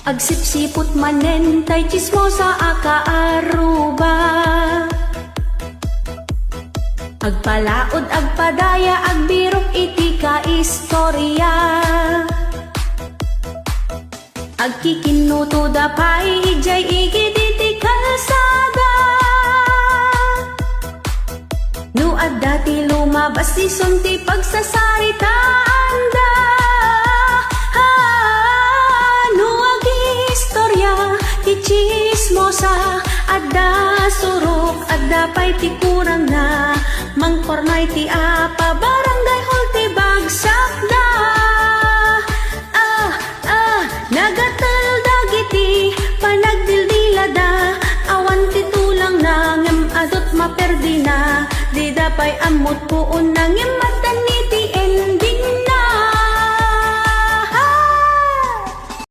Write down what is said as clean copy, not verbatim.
Agsipsipot manen tay chismosa akaaruba. Agpalaod agpadaya agbirok iti ka istorya. Agkikinuto dapay ijay igid iti kalsada. No adda ti lumabas ti sunti pagsasaritaan da. No agistorya ti chismosa adda surok adda pay ti kurang na. Mangpornay ti apa barangay hall ti bagsak da. Nagatal dagiti panagdildilada. Awan ti tulang na ngem adot maperdi na. Di dapay amot puon na ngem